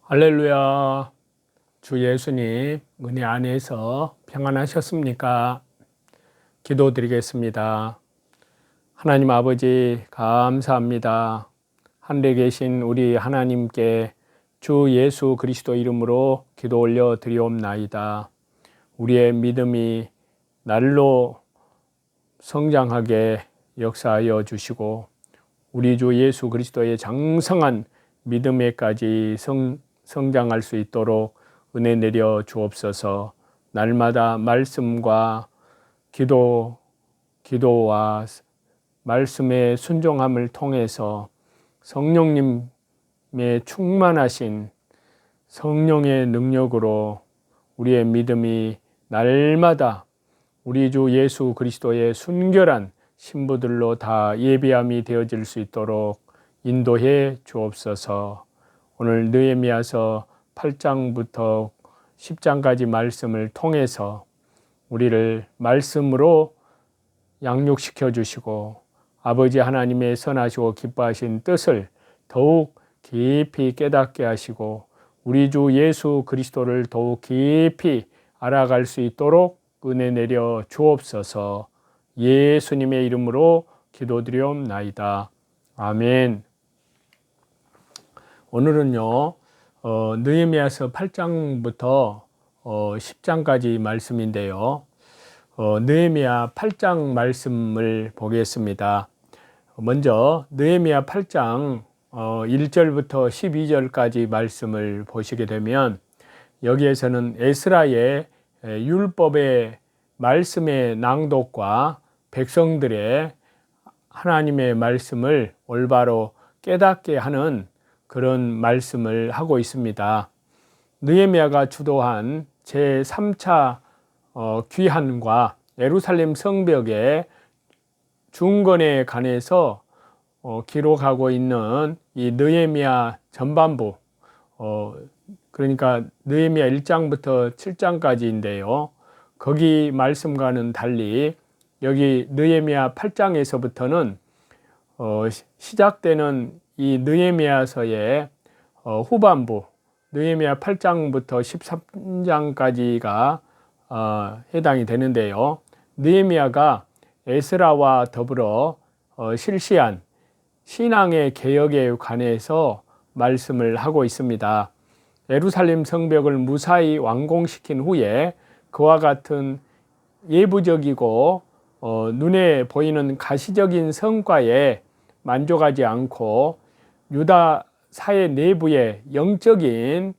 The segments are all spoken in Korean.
할렐루야. 주 예수님 은혜 안에서 평안하셨습니까? 기도드리겠습니다. 하나님 아버지 감사합니다. 하늘에 계신 우리 하나님께 주 예수 그리스도 이름으로 기도 올려 드리옵나이다. 우리의 믿음이 날로 성장하게 역사하여 주시고 우리 주 예수 그리스도의 장성한 믿음에까지 성장할 수 있도록 은혜 내려 주옵소서. 날마다 말씀과 기도와 말씀의 순종함을 통해서 성령님의 충만하신 성령의 능력으로 우리의 믿음이 날마다 우리 주 예수 그리스도의 순결한 신부들로 다 예비함이 되어질 수 있도록 인도해 주옵소서. 오늘 느헤미야서 8장부터 10장까지 말씀을 통해서 우리를 말씀으로 양육시켜 주시고 아버지 하나님의 선하시고 기뻐하신 뜻을 더욱 깊이 깨닫게 하시고 우리 주 예수 그리스도를 더욱 깊이 알아갈 수 있도록 은혜 내려 주옵소서. 예수님의 이름으로 기도드리옵나이다. 아멘. 오늘은요 느헤미야서 8장부터 10장까지 말씀인데요. 느헤미야 8장 말씀을 보겠습니다. 먼저 느헤미야 8장 1절부터 12절까지 말씀을 보시게 되면 여기에서는 에스라의 율법의 말씀의 낭독과 백성들의 하나님의 말씀을 올바로 깨닫게 하는 그런 말씀을 하고 있습니다. 느헤미야가 주도한 제3차 귀환과 예루살렘 성벽의 중건에 관해서 기록하고 있는 이 느헤미야 전반부, 그러니까 느헤미야 1장부터 7장까지인데요. 거기 말씀과는 달리 여기 느헤미야 8장에서부터는 시작되는 이 느헤미야서의 후반부, 느헤미야 8장부터 13장까지가 해당이 되는데요. 느헤미야가 에스라와 더불어 실시한 신앙의 개혁에 관해서 말씀을 하고 있습니다. 예루살렘 성벽을 무사히 완공시킨 후에 그와 같은 예부적이고 눈에 보이는 가시적인 성과에 만족하지 않고 유다 사회 내부의 영적인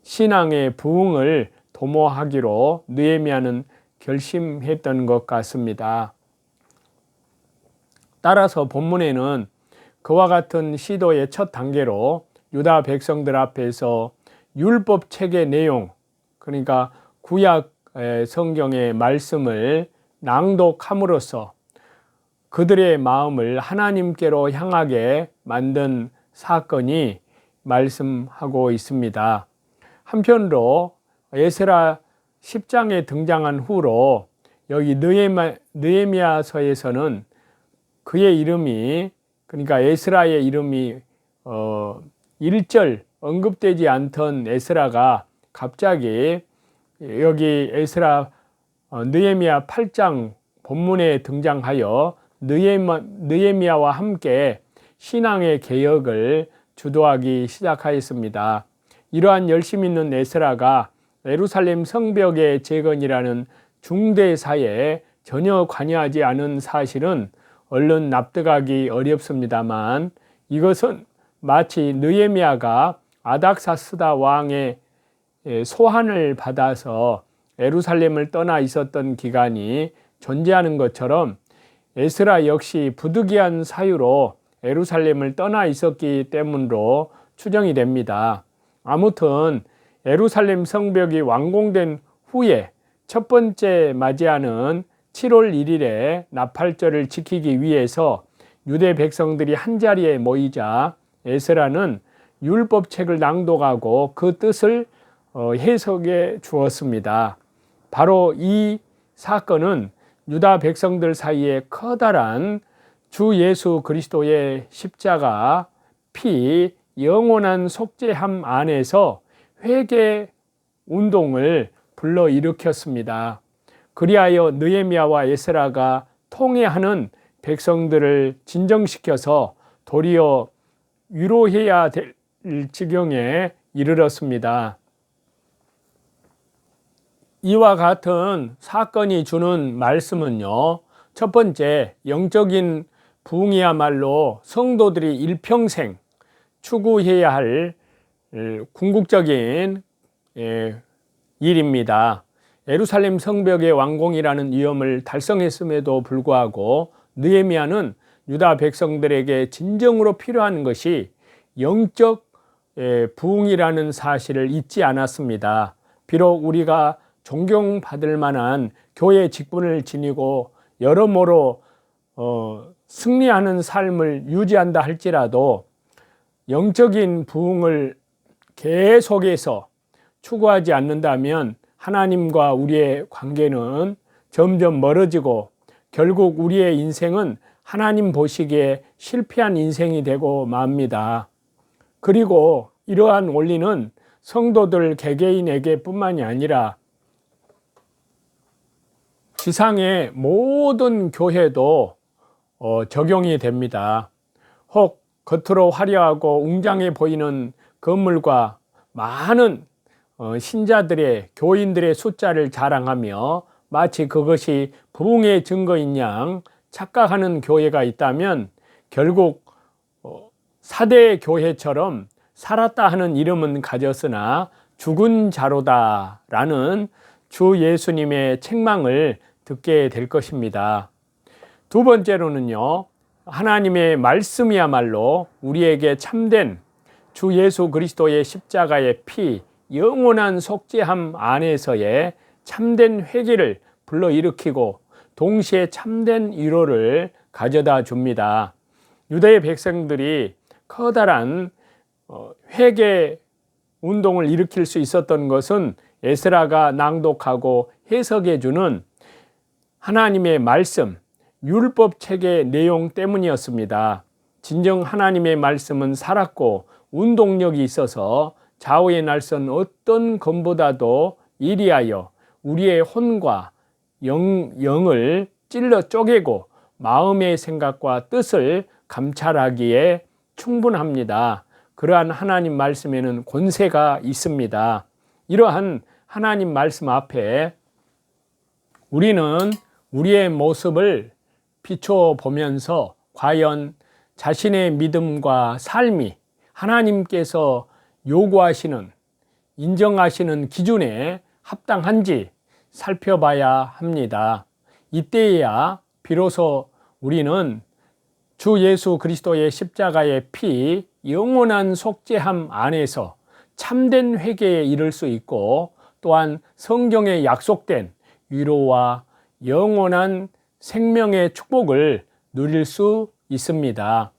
신앙의 부흥을 도모하기로 느헤미야는 결심했던 것 같습니다. 따라서 본문에는 그와 같은 시도의 첫 단계로 유다 백성들 앞에서 율법 책의 내용, 그러니까 구약 성경의 말씀을 낭독함으로써 그들의 마음을 하나님께로 향하게 만든 사건이 말씀하고 있습니다. 한편으로 에스라 10장에 등장한 후로 여기 느헤미야서에서는 그의 이름이, 그러니까 에스라의 이름이 1절 언급되지 않던 에스라가 갑자기 여기 느헤미야 8장 본문에 등장하여 느헤미야와 함께 신앙의 개혁을 주도하기 시작하였습니다. 이러한 열심 있는 에스라가 예루살렘 성벽의 재건이라는 중대사에 전혀 관여하지 않은 사실은 얼른 납득하기 어렵습니다만 이것은 마치 느헤미야가 아닥사스다 왕의 소환을 받아서 예루살렘을 떠나 있었던 기간이 존재하는 것처럼 에스라 역시 부득이한 사유로 예루살렘을 떠나 있었기 때문으로 추정이 됩니다. 아무튼 예루살렘 성벽이 완공된 후에 첫 번째 맞이하는 7월 1일에 나팔절을 지키기 위해서 유대 백성들이 한자리에 모이자 에스라는 율법책을 낭독하고 그 뜻을 해석해 주었습니다. 바로 이 사건은 유다 백성들 사이에 커다란 주 예수 그리스도의 십자가 피 영원한 속죄함 안에서 회개 운동을 불러일으켰습니다. 그리하여 느헤미야와 에스라가 통회하는 백성들을 진정시켜서 도리어 위로해야 될 지경에 이르렀습니다. 이와 같은 사건이 주는 말씀은요, 첫 번째, 영적인 부흥이야말로 성도들이 일평생 추구해야 할 궁극적인 일입니다. 예루살렘 성벽의 완공이라는 위험을 달성했음에도 불구하고 느헤미야는 유다 백성들에게 진정으로 필요한 것이 영적 부흥이라는 사실을 잊지 않았습니다. 비록 우리가 존경받을 만한 교회 직분을 지니고 여러모로 승리하는 삶을 유지한다 할지라도 영적인 부흥을 계속해서 추구하지 않는다면 하나님과 우리의 관계는 점점 멀어지고 결국 우리의 인생은 하나님 보시기에 실패한 인생이 되고 맙니다. 그리고 이러한 원리는 성도들 개개인에게 뿐만이 아니라 지상의 모든 교회도 적용이 됩니다. 혹 겉으로 화려하고 웅장해 보이는 건물과 많은 신자들의 교인들의 숫자를 자랑하며 마치 그것이 부흥의 증거인 양 착각하는 교회가 있다면 결국 사대 교회처럼 살았다 하는 이름은 가졌으나 죽은 자로다 라는 주 예수님의 책망을 듣게 될 것입니다. 두 번째로는요, 하나님의 말씀이야말로 우리에게 참된 주 예수 그리스도의 십자가의 피, 영원한 속죄함 안에서의 참된 회개를 불러일으키고 동시에 참된 위로를 가져다 줍니다. 유다의 백성들이 커다란 회개 운동을 일으킬 수 있었던 것은 에스라가 낭독하고 해석해 주는 하나님의 말씀, 율법 책의 내용 때문이었습니다. 진정 하나님의 말씀은 살았고 운동력이 있어서 좌우의 날선 어떤 검보다도 예리하여 우리의 혼과 영을 찔러 쪼개고 마음의 생각과 뜻을 감찰하기에 충분합니다. 그러한 하나님 말씀에는 권세가 있습니다. 이러한 하나님 말씀 앞에 우리는 우리의 모습을 비춰보면서 과연 자신의 믿음과 삶이 하나님께서 요구하시는, 인정하시는 기준에 합당한지 살펴봐야 합니다. 이때야 비로소 우리는 주 예수 그리스도의 십자가의 피, 영원한 속죄함 안에서 참된 회개에 이를 수 있고 또한 성경에 약속된 위로와 영원한 생명의 축복을 누릴 수 있습니다.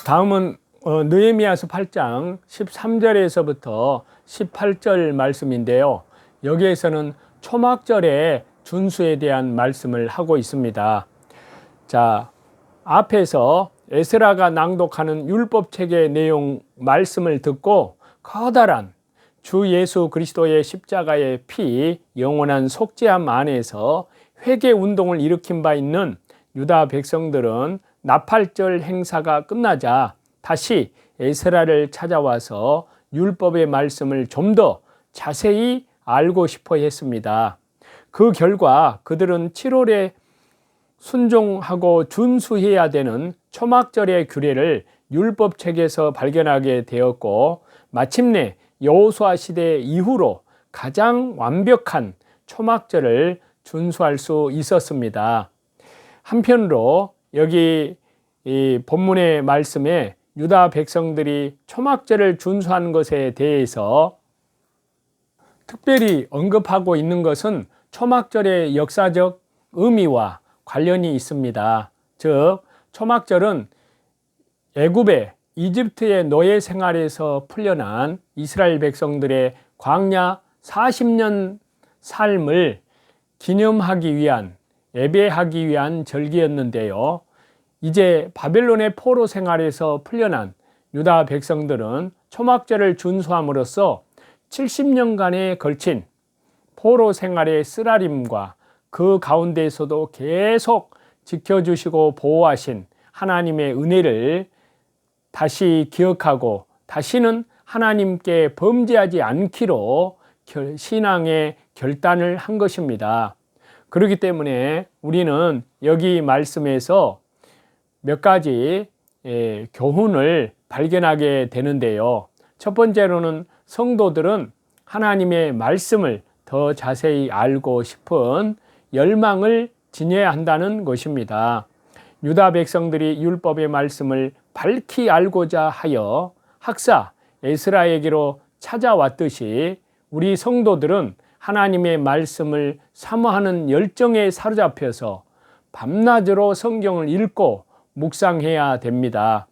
다음은 느헤미야서 8장 13절에서부터 18절 말씀인데요. 여기에서는 초막절의 준수에 대한 말씀을 하고 있습니다. 자, 앞에서 에스라가 낭독하는 율법책의 내용 말씀을 듣고 커다란 주 예수 그리스도의 십자가의 피, 영원한 속죄함 안에서 회개 운동을 일으킨 바 있는 유다 백성들은 나팔절 행사가 끝나자 다시 에스라를 찾아와서 율법의 말씀을 좀 더 자세히 알고 싶어 했습니다. 그 결과 그들은 7월에 순종하고 준수해야 되는 초막절의 규례를 율법책에서 발견하게 되었고 마침내 여호수아 시대 이후로 가장 완벽한 초막절을 준수할 수 있었습니다. 한편으로 여기 이 본문의 말씀에 유다 백성들이 초막절을 준수한 것에 대해서 특별히 언급하고 있는 것은 초막절의 역사적 의미와 관련이 있습니다. 즉 초막절은 애굽의 이집트의 노예 생활에서 풀려난 이스라엘 백성들의 광야 40년 삶을 기념하기 위한, 예배하기 위한 절기였는데요. 이제 바벨론의 포로 생활에서 풀려난 유다 백성들은 초막절을 준수함으로써 70년간에 걸친 포로 생활의 쓰라림과 그 가운데에서도 계속 지켜주시고 보호하신 하나님의 은혜를 다시 기억하고 다시는 하나님께 범죄하지 않기로 신앙의 결단을 한 것입니다. 그렇기 때문에 우리는 여기 말씀에서 몇 가지 교훈을 발견하게 되는데요. 첫 번째로는 성도들은 하나님의 말씀을 더 자세히 알고 싶은 열망을 지녀야 한다는 것입니다. 유다 백성들이 율법의 말씀을 밝히 알고자 하여 학사 에스라에게로 찾아왔듯이 우리 성도들은 하나님의 말씀을 사모하는 열정에 사로잡혀서 밤낮으로 성경을 읽고 묵상해야 됩니다.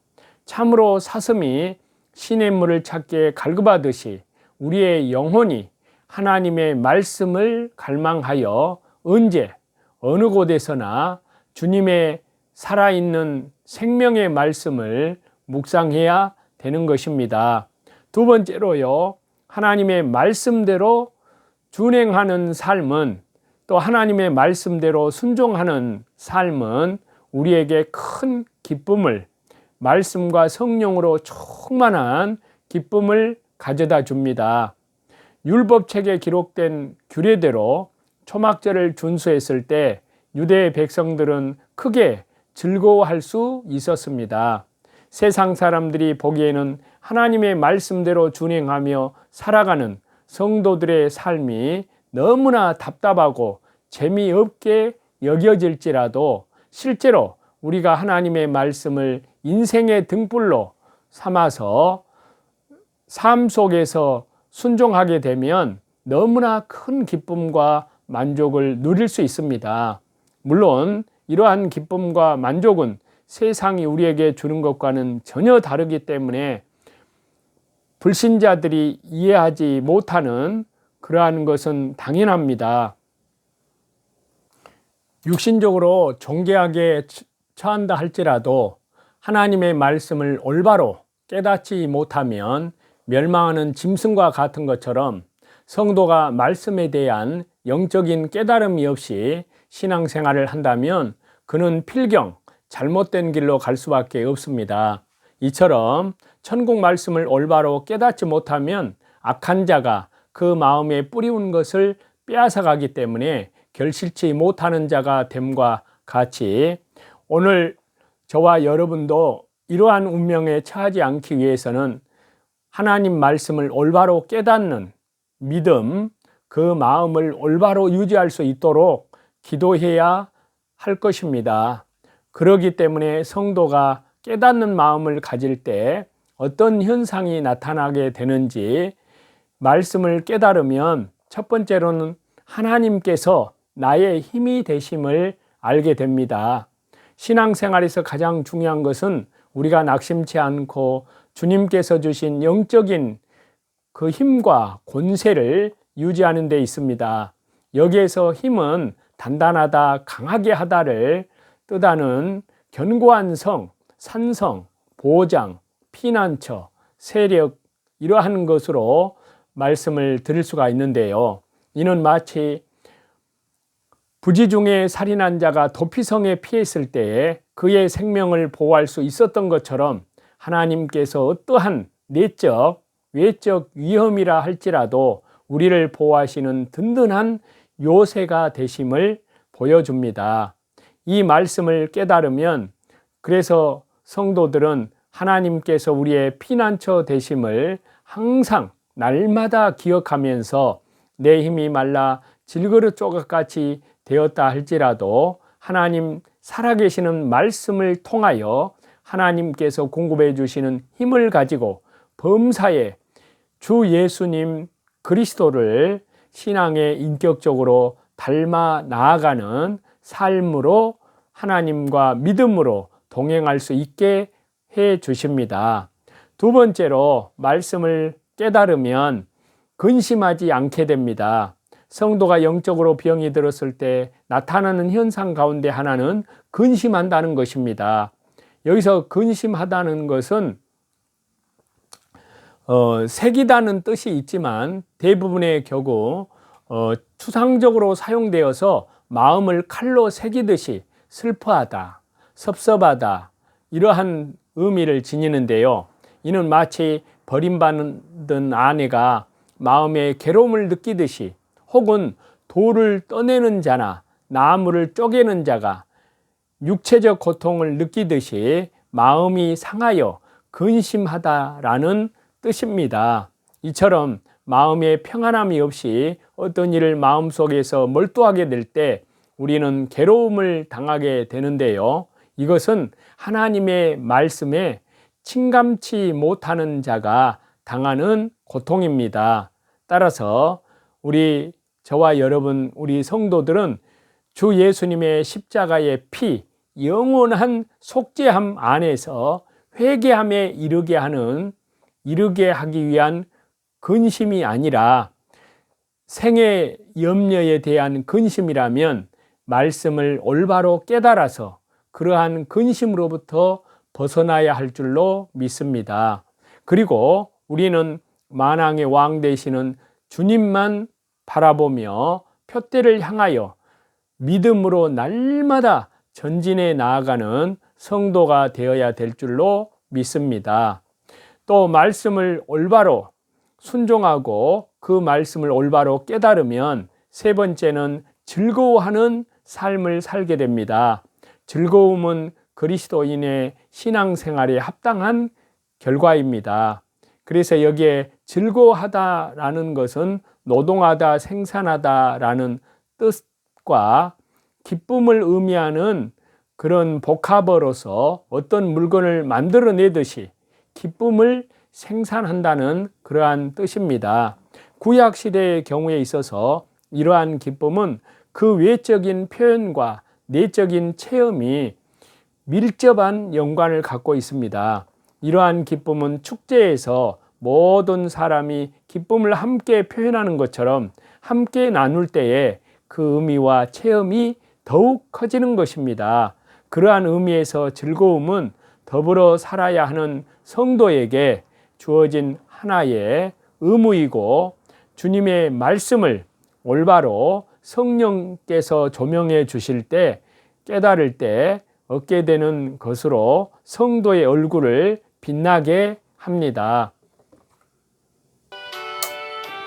참으로 사슴이 시냇물을 찾기에 갈급하듯이 우리의 영혼이 하나님의 말씀을 갈망하여 언제 어느 곳에서나 주님의 살아있는 생명의 말씀을 묵상해야 되는 것입니다. 두 번째로요, 하나님의 말씀대로 준행하는 삶은, 또 하나님의 말씀대로 순종하는 삶은 우리에게 큰 기쁨을, 말씀과 성령으로 충만한 기쁨을 가져다 줍니다. 율법책에 기록된 규례대로 초막절을 준수했을 때 유대 백성들은 크게 즐거워할 수 있었습니다. 세상 사람들이 보기에는 하나님의 말씀대로 준행하며 살아가는 성도들의 삶이 너무나 답답하고 재미없게 여겨질지라도 실제로 우리가 하나님의 말씀을 인생의 등불로 삼아서 삶 속에서 순종하게 되면 너무나 큰 기쁨과 만족을 누릴 수 있습니다. 물론 이러한 기쁨과 만족은 세상이 우리에게 주는 것과는 전혀 다르기 때문에 불신자들이 이해하지 못하는 그러한 것은 당연합니다. 육신적으로 존귀하게 처한다 할지라도 하나님의 말씀을 올바로 깨닫지 못하면 멸망하는 짐승과 같은 것처럼 성도가 말씀에 대한 영적인 깨달음이 없이 신앙생활을 한다면 그는 필경 잘못된 길로 갈 수밖에 없습니다. 이처럼 천국 말씀을 올바로 깨닫지 못하면 악한 자가 그 마음에 뿌리운 것을 빼앗아가기 때문에 결실치 못하는 자가 됨과 같이 오늘 저와 여러분도 이러한 운명에 처하지 않기 위해서는 하나님 말씀을 올바로 깨닫는 믿음, 그 마음을 올바로 유지할 수 있도록 기도해야 할 것입니다. 그렇기 때문에 성도가 깨닫는 마음을 가질 때 어떤 현상이 나타나게 되는지, 말씀을 깨달으면 첫 번째로는 하나님께서 나의 힘이 되심을 알게 됩니다. 신앙생활에서 가장 중요한 것은 우리가 낙심치 않고 주님께서 주신 영적인 그 힘과 권세를 유지하는 데 있습니다. 여기에서 힘은 단단하다, 강하게 하다를 뜻하는 견고한 성, 산성, 보장, 피난처, 세력, 이러한 것으로 말씀을 드릴 수가 있는데요. 이는 마치 부지 중에 살인한 자가 도피성에 피했을 때에 그의 생명을 보호할 수 있었던 것처럼 하나님께서 어떠한 내적, 외적 위험이라 할지라도 우리를 보호하시는 든든한 요새가 되심을 보여줍니다. 이 말씀을 깨달으면 그래서 성도들은 하나님께서 우리의 피난처 되심을 항상 날마다 기억하면서 내 힘이 말라 질그릇 조각같이 되었다 할지라도 하나님 살아계시는 말씀을 통하여 하나님께서 공급해 주시는 힘을 가지고 범사에 주 예수님 그리스도를 신앙에 인격적으로 닮아 나아가는 삶으로 하나님과 믿음으로 동행할 수 있게 해 주십니다. 두 번째로 말씀을 깨달으면 근심하지 않게 됩니다. 성도가 영적으로 병이 들었을 때 나타나는 현상 가운데 하나는 근심한다는 것입니다. 여기서 근심하다는 것은 색이다는 뜻이 있지만 대부분의 경우 추상적으로 사용되어서 마음을 칼로 새기듯이 슬퍼하다, 섭섭하다 이러한 의미를 지니는데요. 이는 마치 버림받은 아내가 마음에 괴로움을 느끼듯이, 혹은 돌을 떠내는 자나 나무를 쪼개는 자가 육체적 고통을 느끼듯이 마음이 상하여 근심하다라는 뜻입니다. 이처럼 마음에 평안함이 없이 어떤 일을 마음속에서 몰두하게 될 때 우리는 괴로움을 당하게 되는데요. 이것은 하나님의 말씀에 침감치 못하는 자가 당하는 고통입니다. 따라서 저와 여러분, 우리 성도들은 주 예수님의 십자가의 피, 영원한 속죄함 안에서 회개함에 이르게 하기 위한 근심이 아니라, 생애 염려에 대한 근심이라면 말씀을 올바로 깨달아서 그러한 근심으로부터 벗어나야 할 줄로 믿습니다. 그리고 우리는 만왕의 왕 되시는 주님만 바라보며 표대를 향하여 믿음으로 날마다 전진해 나아가는 성도가 되어야 될 줄로 믿습니다. 또 말씀을 올바로 순종하고 그 말씀을 올바로 깨달으면 세 번째는 즐거워하는 삶을 살게 됩니다. 즐거움은 그리스도인의 신앙생활에 합당한 결과입니다. 그래서 여기에 즐거워하다라는 것은 노동하다, 생산하다라는 뜻과 기쁨을 의미하는 그런 복합어로서 어떤 물건을 만들어내듯이 기쁨을 생산한다는 그러한 뜻입니다. 구약시대의 경우에 있어서 이러한 기쁨은 그 외적인 표현과 내적인 체험이 밀접한 연관을 갖고 있습니다. 이러한 기쁨은 축제에서 모든 사람이 기쁨을 함께 표현하는 것처럼 함께 나눌 때에 그 의미와 체험이 더욱 커지는 것입니다. 그러한 의미에서 즐거움은 더불어 살아야 하는 성도에게 주어진 하나의 의무이고, 주님의 말씀을 올바로 성령께서 조명해 주실 때, 깨달을 때 얻게 되는 것으로 성도의 얼굴을 빛나게 합니다.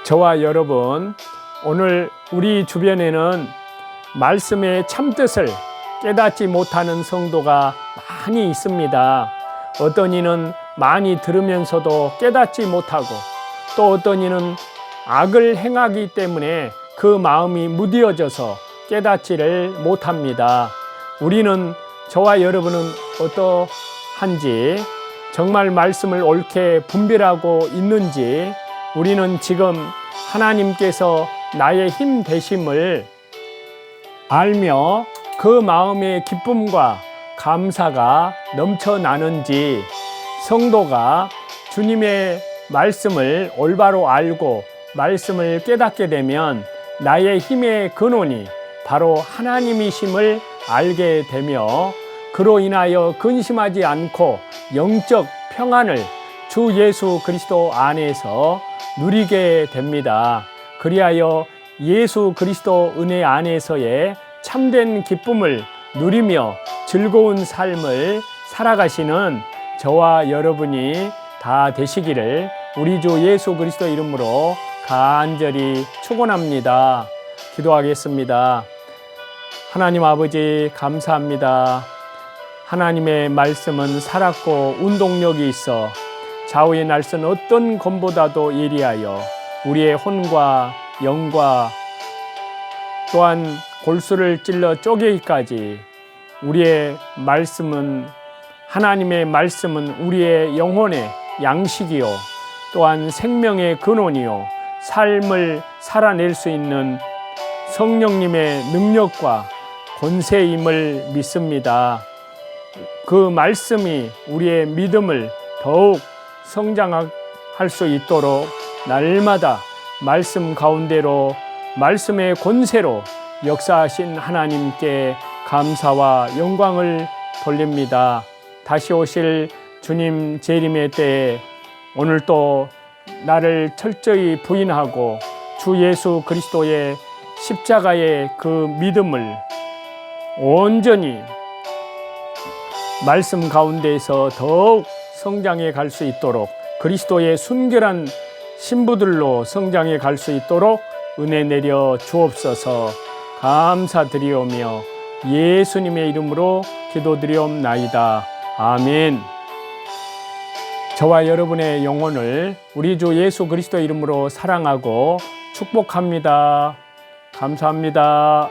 저와 여러분, 오늘 우리 주변에는 말씀의 참뜻을 깨닫지 못하는 성도가 많이 있습니다. 어떤 이는 많이 들으면서도 깨닫지 못하고, 또 어떤 이는 악을 행하기 때문에 그 마음이 무디어져서 깨닫지를 못합니다. 우리는, 저와 여러분은 어떠한지, 정말 말씀을 옳게 분별하고 있는지, 우리는 지금 하나님께서 나의 힘 되심을 알며 그 마음의 기쁨과 감사가 넘쳐나는지, 성도가 주님의 말씀을 올바로 알고 말씀을 깨닫게 되면 나의 힘의 근원이 바로 하나님이심을 알게 되며, 그로 인하여 근심하지 않고 영적 평안을 주 예수 그리스도 안에서 누리게 됩니다. 그리하여 예수 그리스도 은혜 안에서의 참된 기쁨을 누리며 즐거운 삶을 살아가시는 저와 여러분이 다 되시기를 우리 주 예수 그리스도 이름으로 간절히 축원합니다. 기도하겠습니다. 하나님 아버지, 감사합니다. 하나님의 말씀은 살았고 운동력이 있어 좌우의 날선 어떤 검보다도 예리하여 우리의 혼과 영과 또한 골수를 찔러 쪼개기까지, 우리의 말씀은, 하나님의 말씀은 우리의 영혼의 양식이요 또한 생명의 근원이요 삶을 살아낼 수 있는 성령님의 능력과 권세임을 믿습니다. 그 말씀이 우리의 믿음을 더욱 성장할 수 있도록 날마다 말씀 가운데로, 말씀의 권세로 역사하신 하나님께 감사와 영광을 돌립니다. 다시 오실 주님 재림의 때에 오늘 또 나를 철저히 부인하고 주 예수 그리스도의 십자가의 그 믿음을 온전히 말씀 가운데에서 더욱 성장해 갈 수 있도록, 그리스도의 순결한 신부들로 성장해 갈 수 있도록 은혜 내려 주옵소서. 감사드리오며 예수님의 이름으로 기도드리옵나이다. 아멘. 저와 여러분의 영혼을 우리 주 예수 그리스도 이름으로 사랑하고 축복합니다. 감사합니다.